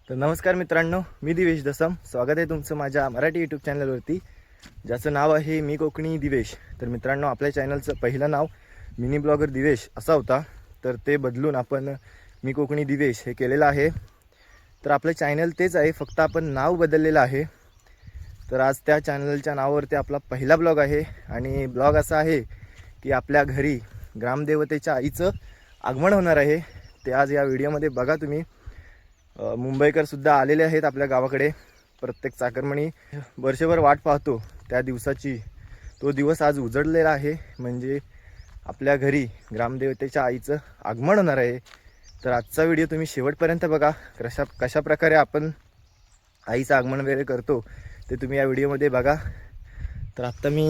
तर नमस्कार मित्रांनो, मी दिवेश दसम. स्वागत आहे तुमचं माझ्या मराठी यूट्यूब चॅनलवरती, ज्याचं नाव आहे मी कोकणी दिवेश. तर मित्रांनो, आपल्या चॅनलचं पहिलं नाव मिनी ब्लॉगर दिवेश असा होता, तर ते बदलून आपण मी कोकणी दिवेश हे केलेलं आहे. तर आपलं चॅनल तेच आहे, फक्त आपण नाव बदललेलं आहे. तर आज त्या चॅनलच्या नावावरती आपला पहिला ब्लॉग आहे आणि ब्लॉग असा आहे की आपल्या घरी ग्रामदेवतेच्या आईचं आगमन होणार आहे. ते आज या व्हिडिओमध्ये बघा तुम्ही. मुंबईकरसुद्धा आलेले आहेत आपल्या गावाकडे. प्रत्येक चाकरमणी वर्षभर वाट पाहतो त्या दिवसाची. तो दिवस आज उजडलेला आहे, म्हणजे आपल्या घरी ग्रामदेवतेच्या आईचं आगमन होणार आहे. तर आजचा व्हिडिओ तुम्ही शेवटपर्यंत बघा. कशा प्रकारे आपण आईचं आगमन वगैरे करतो ते तुम्ही या व्हिडिओमध्ये बघा. तर आत्ता मी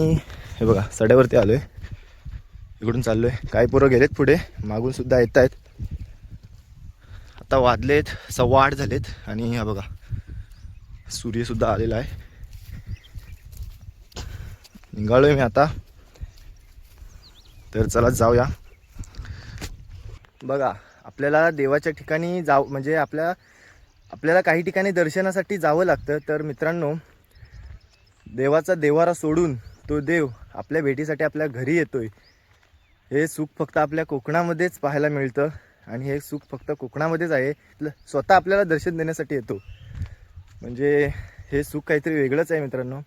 हे बघा सड्यावरती आलो आहे, इकडून चाललो आहे. काही पोरं गेलेत पुढे, मागूनसुद्धा येत आहेत. आता वाजलेत 8:15 झालेत आणि हा बघा सूर्यसुद्धा आलेला आहे. निघालोय मी आता. तर चला जाऊया. बघा, आपल्याला देवाच्या ठिकाणी म्हणजे आपल्याला काही ठिकाणी दर्शनासाठी जावं लागतं. तर मित्रांनो, देवाचा देवारा सोडून तो देव आपल्या भेटीसाठी आपल्या घरी येतोय, हे सुख फक्त आपल्या कोकणामध्येच पाहायला मिळतं. आणि हे सुख फक्त कोकणामध्येच आहे. स्वतः आपल्याला दर्शन देण्यासाठी येतो, म्हणजे हे सुख काहीतरी वेगळंच आहे मित्रांनो.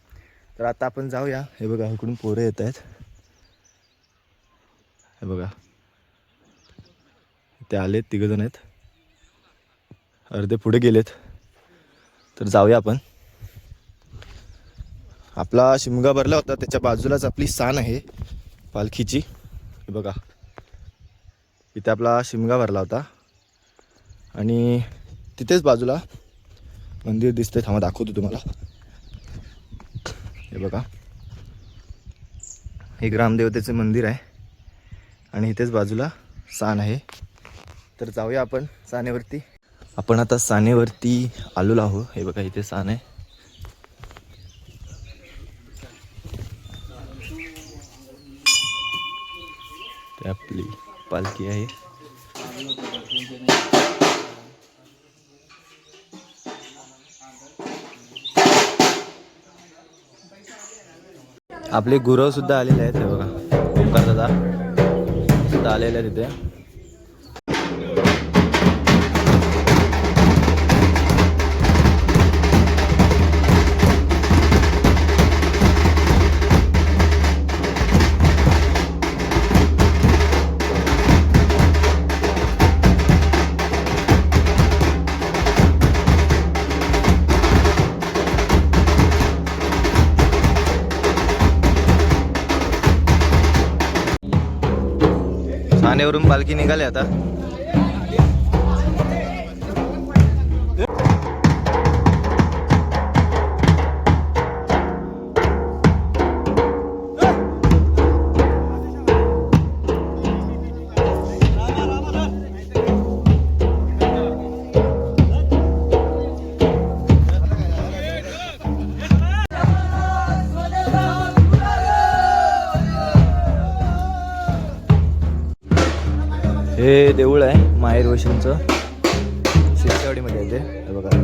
तर आता आपण जाऊया. हे बघा इकडून पोरं येत आहेत, हे बघा ते आलेत, 3 जण आहेत, अर्धे पुढे गेलेत. तर जाऊया आपण. आपला शिमगा भरला होता, त्याच्या बाजूलाच आपली सान आहे पालखीची. हे बघा इथे आपला शिमगा भरला होता आणि तिथेच बाजूला मंदिर दिसतंय. थांबा दाखवतो तुम्हाला. हे बघा, हे ग्रामदेवतेचे मंदिर आहे आणि इथेच बाजूला सान आहे. तर जाऊया आपण सानेवरती. आपण आता सानेवरती आलेलो आहो. हे बघा इथे सान आहे. ते आपली पालखी आहे. आपले गुरव सुद्धा आलेले आहेत. हे बघा ओंकार दादा सुद्धा आलेले आहेत तिथे. ठाण्यावरून पालखी निघाली आता. हे देऊळ आहे माहेर वैष्णवचं, शिरसावडीमध्ये आहे ते. हे बघा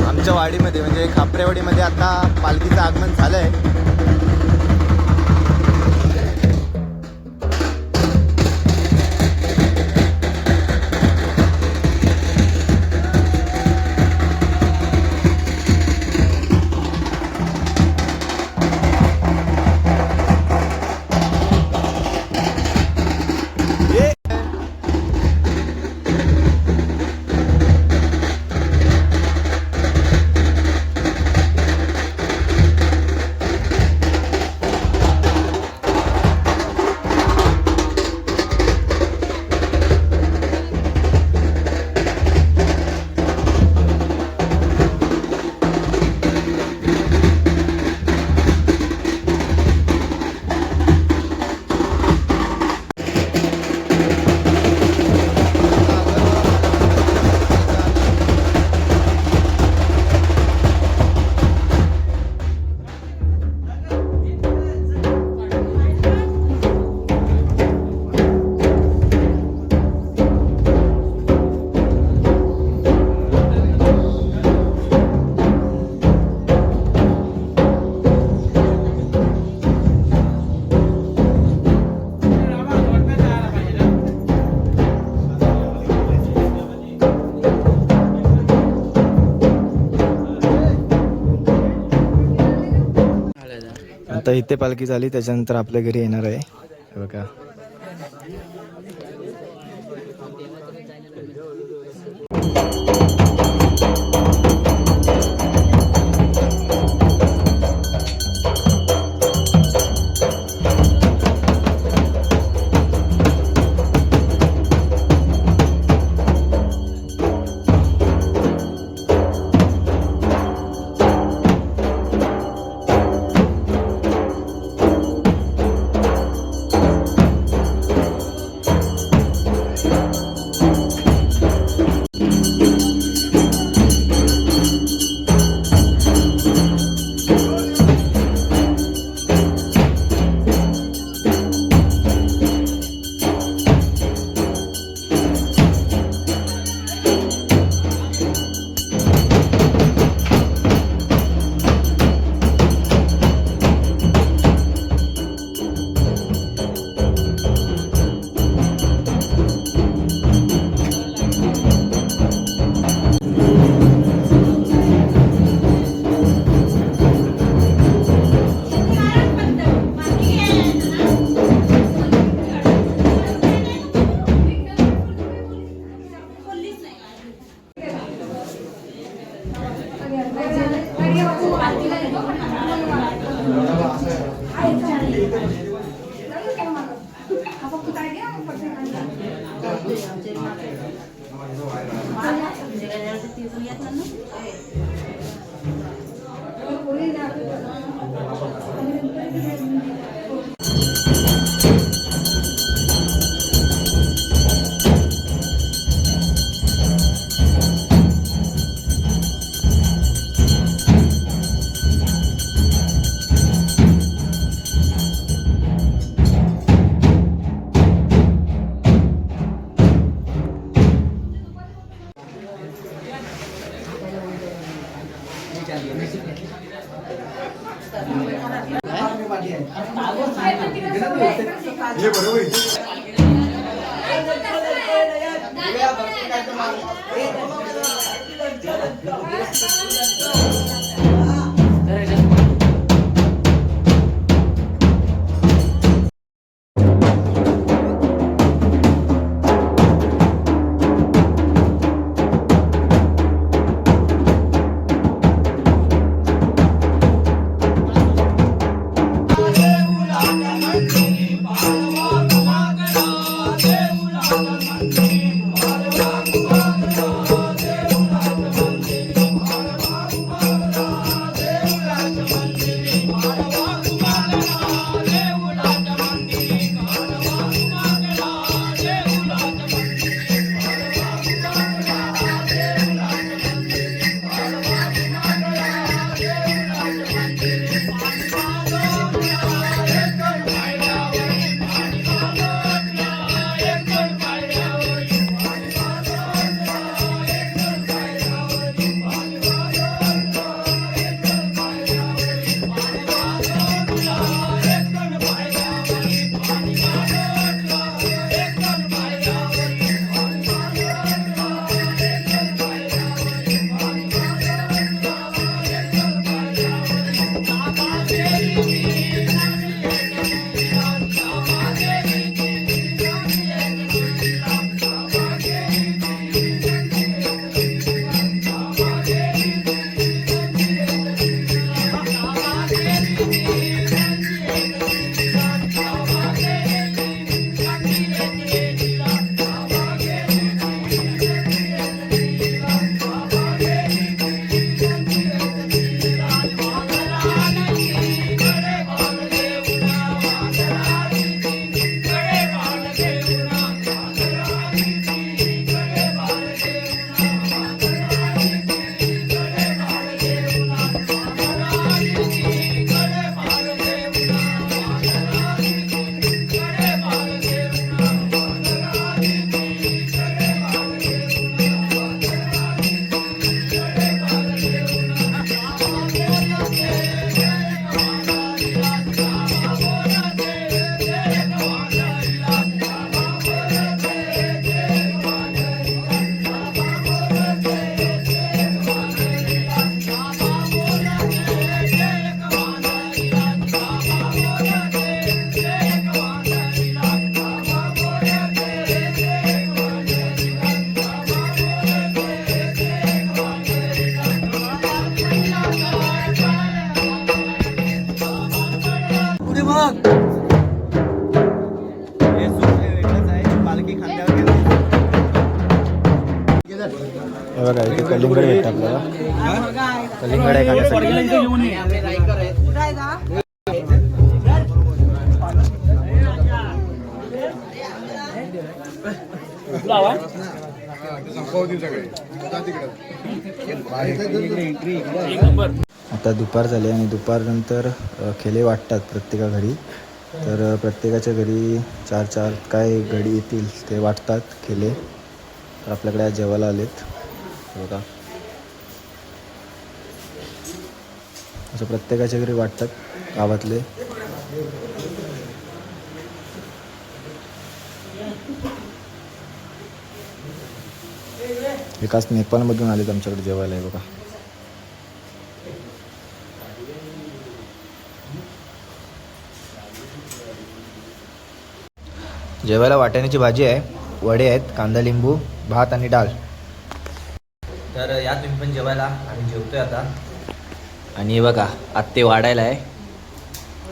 आमच्या वाडीमध्ये म्हणजे खापरेवाडीमध्ये आता पालखीचं आगमन झालं आहे. आता इथे पालखी झाली त्याच्यानंतर आपल्या घरी येणार आहे. हे बघा हे बघा इथे कलिंगड भेटतं आपल्याला. कलिंगड आहे खाण्यासाठी. आता दुपार झाली आणि दुपारनंतर खेले वाटतात प्रत्येका घरी. तर प्रत्येकाच्या घरी 4-4 काय गडी येतील ते वाटतात खेले. तर आपल्याकडे आज जेवायला आलेत बघा. असं प्रत्येकाच्या घरी वाटतात गावातले. विकास नेपाळमधून आलेत आमच्याकडे जेवायला आहे बघा. जेवायला वाटाण्याची भाजी आहे, वडे आहेत, कांदा लिंबू, भात आणि डाळ. तर या तुम्ही पण जेवायला. आम्ही जेवतोय आता. आणि बघा आत्ते वाढायला आहे.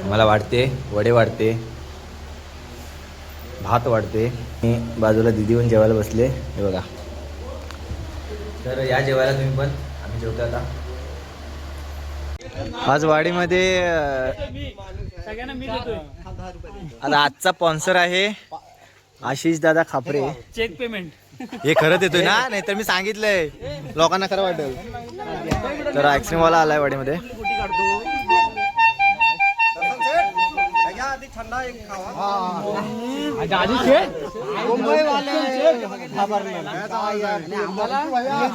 मला वाढते, वडे वाढते, भात वाढते. मी बाजूला दिदी पण जेवायला बसले हे बघा. तर या जेवायला तुम्ही पण. आम्ही जेवतो आता. आज वाडीमध्ये आता आजचा स्पॉन्सर आहे आशिष दादा खापरे. चेक पेमेंट हे खरं देतोय ना, नाही तर मी सांगितलंय लोकांना खरं वाटेल. तर आईस्क्रीम वाला आलाय वाडीमध्ये.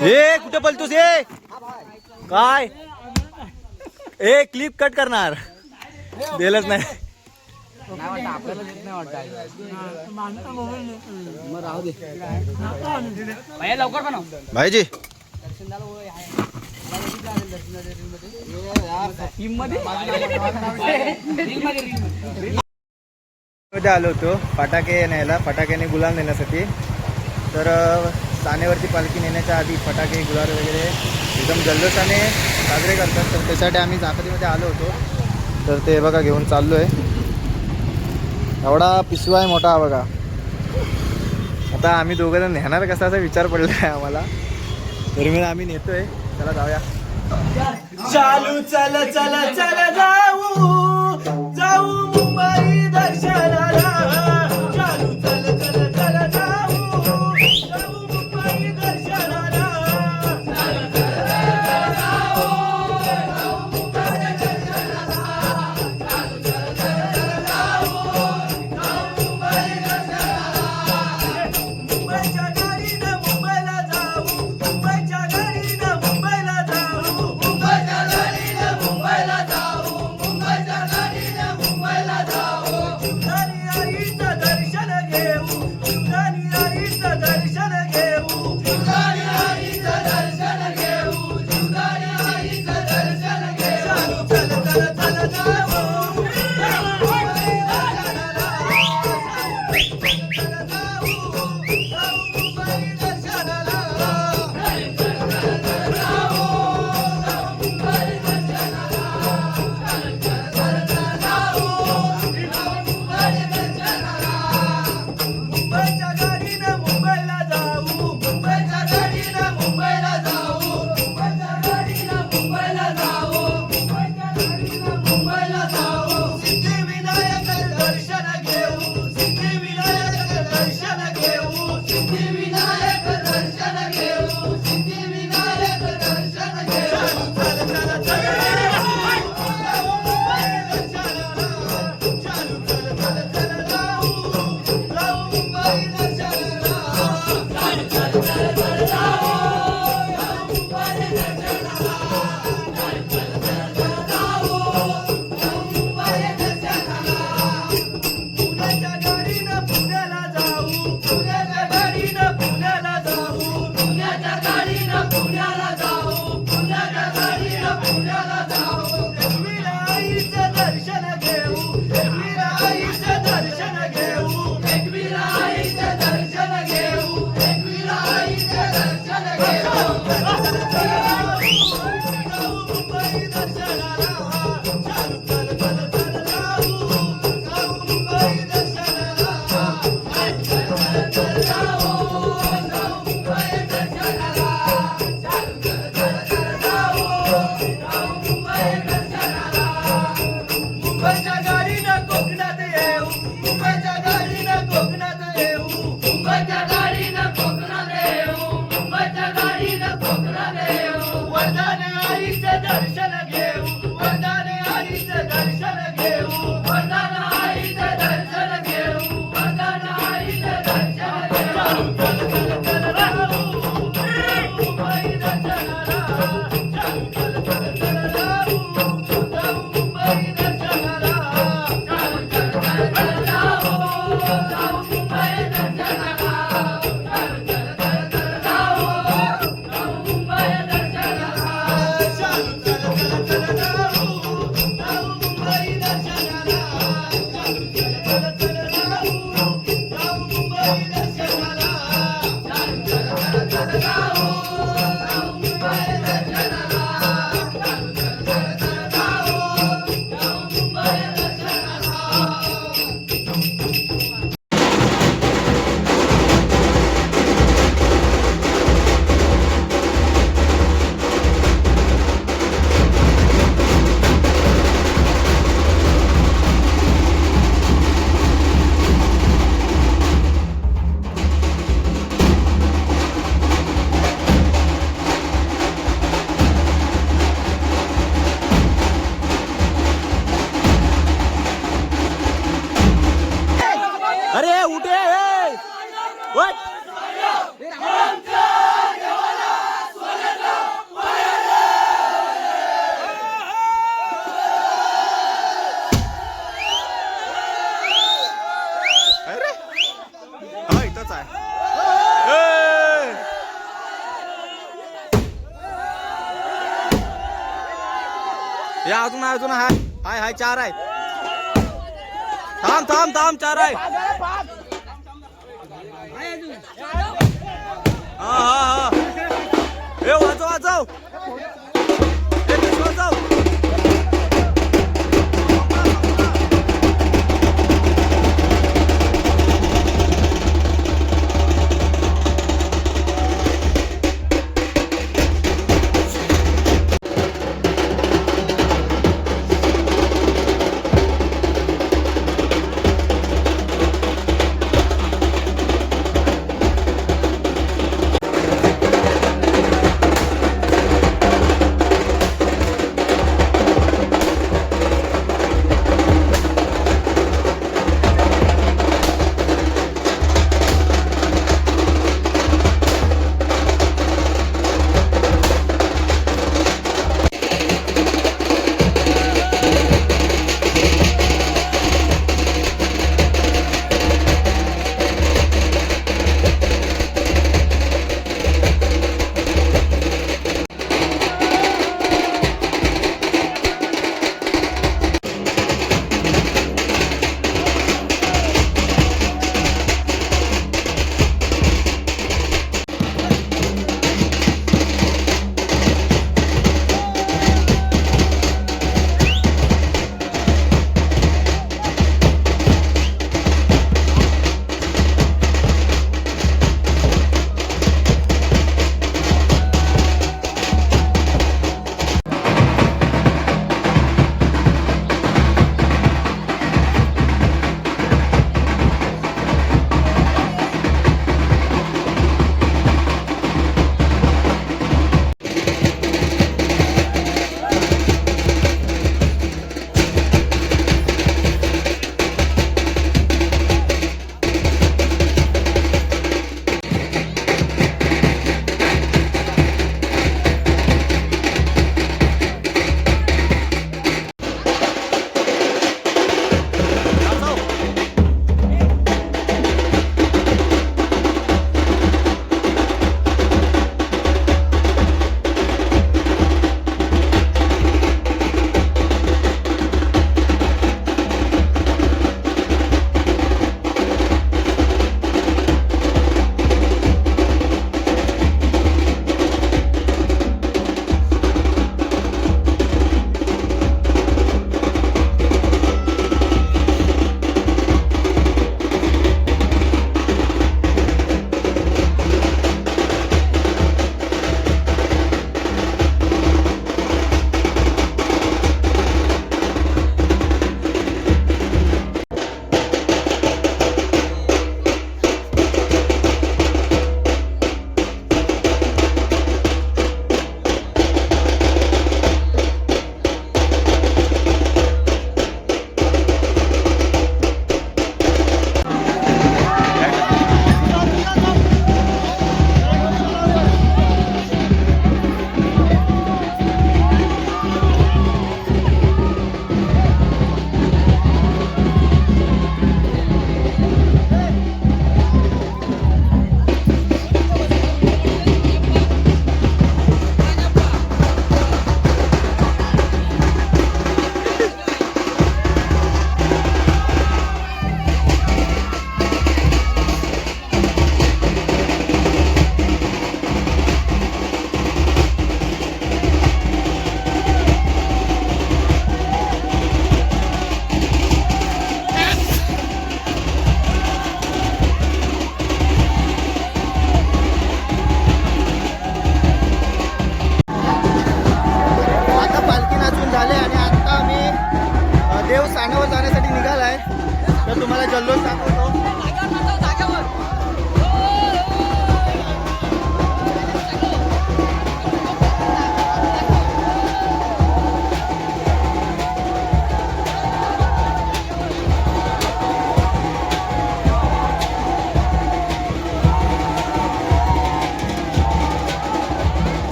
हे कुठे पलतोस हे काय ए क्लिप कट करणार दिलंच नाही. लवकर बनव भाईजी. आलो होतो फटाके न्यायला, फटाक्याने गुलाल नेण्यासाठी. तर सानेवरती पालखी नेण्याच्या आधी फटाके गुलाल वगैरे एकदम जल्लोषाने साजरे करतात. तर त्यासाठी आम्ही चाकरीमध्ये आलो होतो. तर ते बघा घेऊन चाललो आहे. एवढा पिशवा आहे मोठा बघा. आता आम्ही दोघंजण नेणार कसा असा विचार पडला आहे आम्हाला. तर मी आम्ही नेतोय. चला जाऊया. चालू चल चल चल जाऊ जाऊ मुंबई दर्शनाला. चालू चल चल चल जाऊ जाऊ मुंबई दर्शनाला. मुंबईच्या गाडीनं मुंबईला जाऊ, मुंबईच्या गाडीनं मुंबईला जाऊ, मुंबईच्या गाडीनं मुंबईला जाऊ, मुंबईच्या गाडीनं मुंबईला जाऊ. शिवरानी आईचं दर्शन घेऊ, शिवरानी आईचं दर्शन घेऊ, शिवरानी आईचं दर्शन घेऊ, शिवरानी आईचं दर्शन घेऊ. चल चल चल जाऊ मुंबईच्या गाडीनं मुंबईला जाऊ, मुंबईच्या गाडीनं मुंबईला जाऊ, मुंबईच्या गाडीनं मुंबईला जाऊ, मुंबईच्या गाडीनं मुंबईला जाऊ. सिद्धिविनायक दर्शन घेऊ, सिद्धिविनायक दर्शन घेऊ, सिद्धिविनायक दर्शन घेऊ, सिद्धिविनायक दर्शन घेऊ. चल चल चल चल चल जाऊ मुंबई दर्शनाला चल चल चल जाऊ मुंबई दर्शनाला चल चल चल जाऊ मुंबई दर्शनाला अरे उठे वट अरे हा इथंच आहे या अजून हाय हाय हाय 4 आहे थांब 4 आहे हा ए वाचव ए वाचव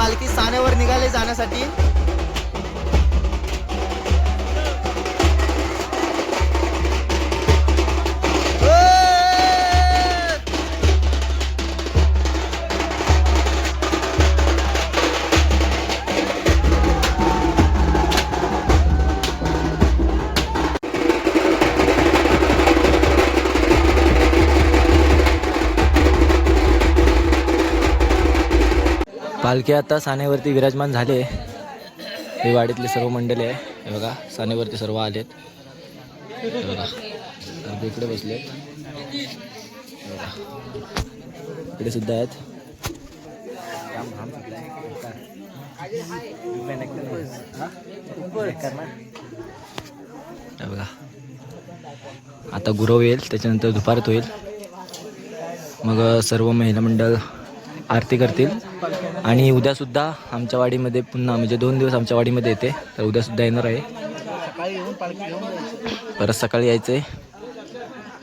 पालखी सानेवर निघाले जाण्यासाठी. पालखी आता सानेवरती विराजमान झाले. हे वाडीतले सर्व मंडळी आहे. हे बघा सानेवरती सर्व आलेत. हे बघा सर्व इकडे बसलेत. हे बघा इकडे सुद्धा आहेत. हे बघा आता गुरव येईल, त्याच्यानंतर दुपारत होईल. मग सर्व महिला मंडळ आरती करतील. आणि उद्यासुद्धा आमच्या वाडीमध्ये पुन्हा म्हणजे 2 दिवस आमच्या वाडीमध्ये येते, तर उद्यासुद्धा येणार आहे. परत सकाळी यायचं आहे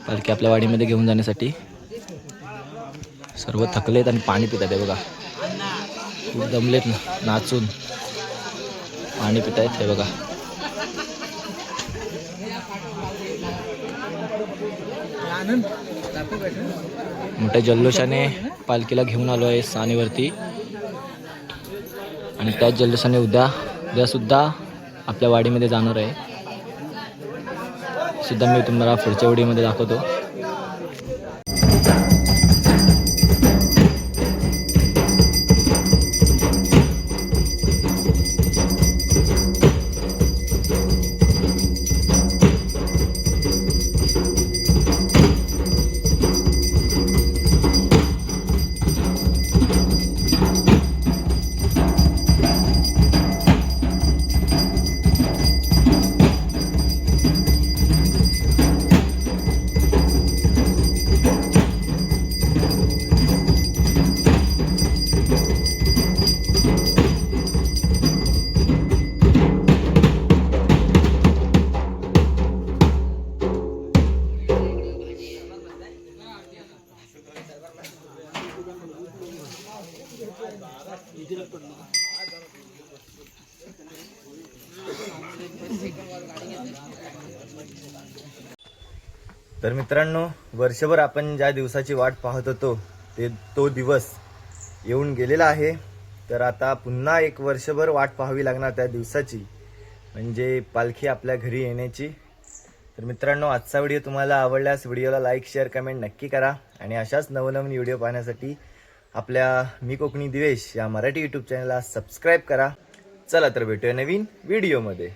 पालखी आपल्या वाडीमध्ये घेऊन जाण्यासाठी. सर्व थकलेत आणि पाणी पितात आहे बघा. खूप दमलेत नाचून पाणी पित आहेत. हे बघा मोठ्या जल्लोषाने पालखीला घेऊन आलो आहे सानेवरती. आणि त्याच जल्लोषाने उद्या सुद्धा आपल्या वाडीमध्ये जाणार आहे. सुद्धा मी तुम्हाला पुढच्या व्हिडिओमध्ये दाखवतो. तर मित्रांनो, वर्षभर आपण ज्या दिवसाची वाट पाहत होतो तो दिवस येऊन गेलेला आहे. तर आता पुन्हा एक वर्षभर वाट पाहावी लागणार त्या दिवसाची, म्हणजे पालखी आपल्या घरी येण्याची. तर मित्रांनो, आजचा व्हिडिओ तुम्हाला आवडल्यास व्हिडिओला लाईक, शेअर, कमेंट नक्की करा. आणि अशाच नवनवीन व्हिडिओ पाहण्यासाठी आपल्या मी कोकणी दिवेश या मराठी यूट्यूब चॅनलला सबस्क्राईब करा. चला तर भेटूया नवीन व्हिडिओमध्ये.